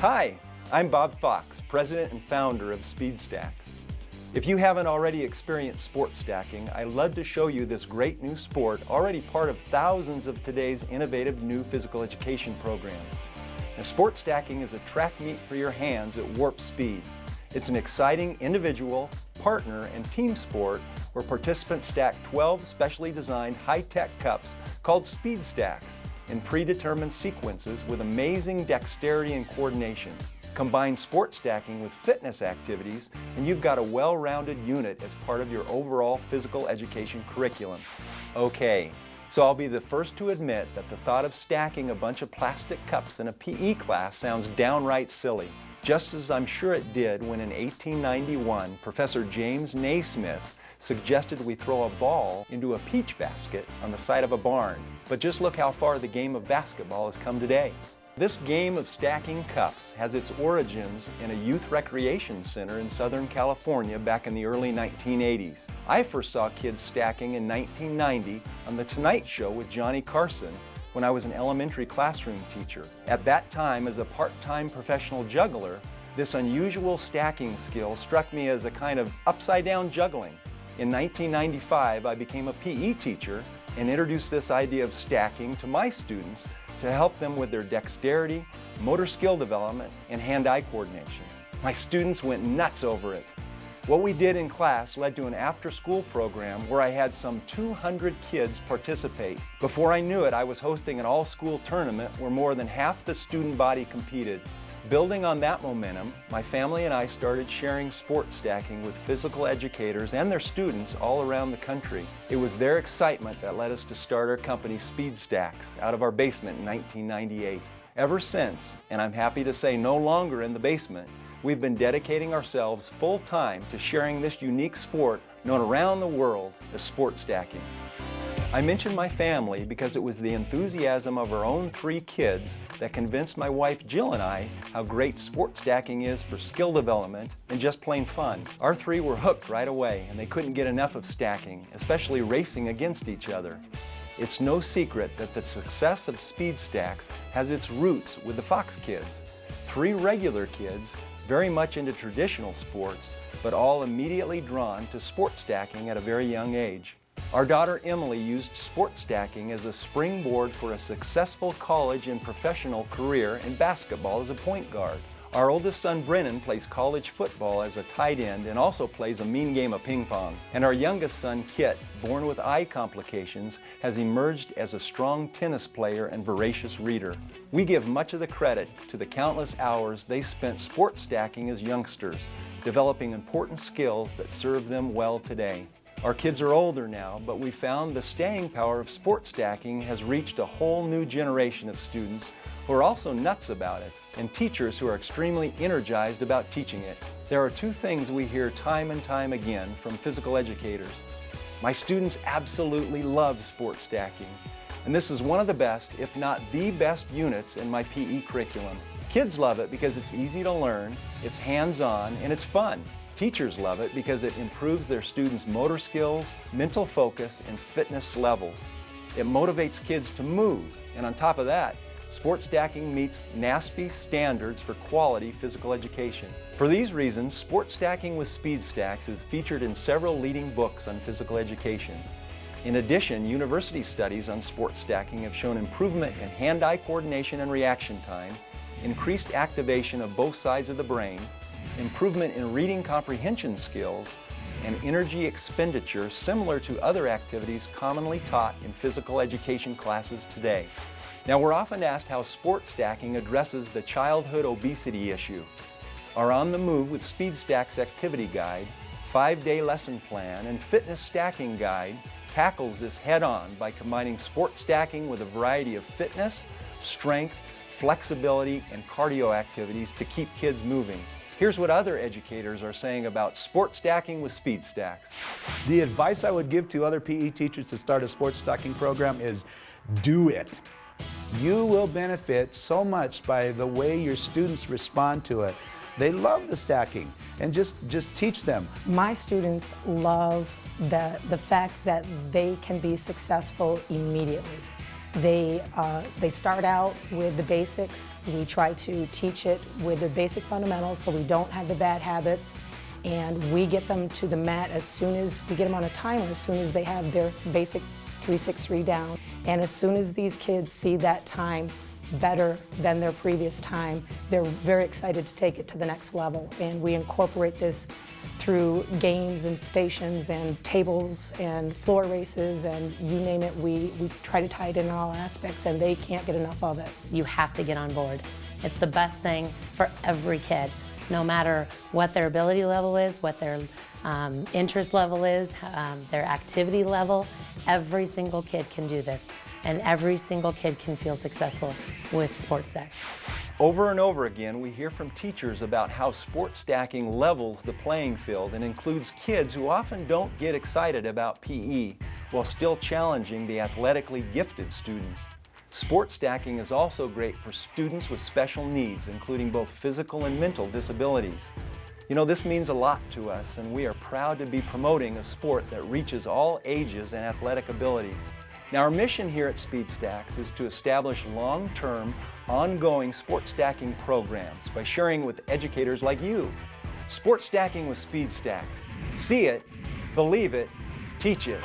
Hi, I'm Bob Fox, President and Founder of SpeedStacks. If you haven't already experienced sport stacking, I'd love to show you this great new sport, already part of thousands of today's innovative new physical education programs. Now, sport stacking is a track meet for your hands at warp speed. It's an exciting individual, partner, and team sport where participants stack 12 specially designed high-tech cups called SpeedStacks in predetermined sequences with amazing dexterity and coordination. Combine sport stacking with fitness activities and you've got a well-rounded unit as part of your overall physical education curriculum. Okay, so I'll be the first to admit that the thought of stacking a bunch of plastic cups in a PE class sounds downright silly, just as I'm sure it did when in 1891 Professor James Naismith suggested we throw a ball into a peach basket on the side of a barn. But just look how far the game of basketball has come today. This game of stacking cups has its origins in a youth recreation center in Southern California back in the early 1980s. I first saw kids stacking in 1990 on The Tonight Show with Johnny Carson when I was an elementary classroom teacher. At that time, as a part-time professional juggler, this unusual stacking skill struck me as a kind of upside-down juggling. In 1995, I became a PE teacher and introduced this idea of stacking to my students to help them with their dexterity, motor skill development, and hand-eye coordination. My students went nuts over it. What we did in class led to an after-school program where I had some 200 kids participate. Before I knew it, I was hosting an all-school tournament where more than half the student body competed. Building on that momentum, my family and I started sharing sport stacking with physical educators and their students all around the country. It was their excitement that led us to start our company SpeedStacks out of our basement in 1998. Ever since, and I'm happy to say no longer in the basement, we've been dedicating ourselves full-time to sharing this unique sport known around the world as sport stacking. I mention my family because it was the enthusiasm of our own 3 kids that convinced my wife Jill and I how great sport stacking is for skill development and just plain fun. Our 3 were hooked right away and they couldn't get enough of stacking, especially racing against each other. It's no secret that the success of SpeedStacks has its roots with the Fox kids. 3 regular kids, very much into traditional sports, but all immediately drawn to sport stacking at a very young age. Our daughter Emily used sport stacking as a springboard for a successful college and professional career in basketball as a point guard. Our oldest son Brennan plays college football as a tight end and also plays a mean game of ping pong. And our youngest son Kit, born with eye complications, has emerged as a strong tennis player and voracious reader. We give much of the credit to the countless hours they spent sport stacking as youngsters, developing important skills that serve them well today. Our kids are older now, but we found the staying power of sport stacking has reached a whole new generation of students who are also nuts about it, and teachers who are extremely energized about teaching it. There are 2 things we hear time and time again from physical educators. My students absolutely love sport stacking, and this is one of the best, if not the best, units in my PE curriculum. Kids love it because it's easy to learn, it's hands-on, and it's fun. Teachers love it because it improves their students' motor skills, mental focus, and fitness levels. It motivates kids to move, and on top of that, sport stacking meets NASP standards for quality physical education. For these reasons, sport stacking with SpeedStacks is featured in several leading books on physical education. In addition, university studies on sport stacking have shown improvement in hand-eye coordination and reaction time, increased activation of both sides of the brain, improvement in reading comprehension skills, and energy expenditure similar to other activities commonly taught in physical education classes today. Now, we're often asked how sport stacking addresses the childhood obesity issue. Our On the Move with SpeedStacks activity guide, 5-day lesson plan, and fitness stacking guide tackles this head-on by combining sport stacking with a variety of fitness, strength, flexibility, and cardio activities to keep kids moving. Here's what other educators are saying about sport stacking with SpeedStacks. The advice I would give to other PE teachers to start a sports stacking program is do it. You will benefit so much by the way your students respond to it. They love the stacking, and just teach them. My students love the fact that they can be successful immediately. They start out with the basics. We try to teach it with the basic fundamentals so we don't have the bad habits. And we get them to the mat as soon as we get them on a timer, as soon as they have their basic 3-6-3 down. And as soon as these kids see that time better than their previous time, they're very excited to take it to the next level. And we incorporate this through games and stations and tables and floor races and you name it, we try to tie it in all aspects and they can't get enough of it. You have to get on board. It's the best thing for every kid, no matter what their ability level is, what their interest level is, their activity level. Every single kid can do this, and every single kid can feel successful with sports stacks. Over and over again, we hear from teachers about how sport stacking levels the playing field and includes kids who often don't get excited about PE while still challenging the athletically gifted students. Sport stacking is also great for students with special needs, including both physical and mental disabilities. You know, this means a lot to us, and we are proud to be promoting a sport that reaches all ages and athletic abilities. Now, our mission here at SpeedStacks is to establish long-term, ongoing sport stacking programs by sharing with educators like you. Sport stacking with SpeedStacks. See it, believe it, teach it.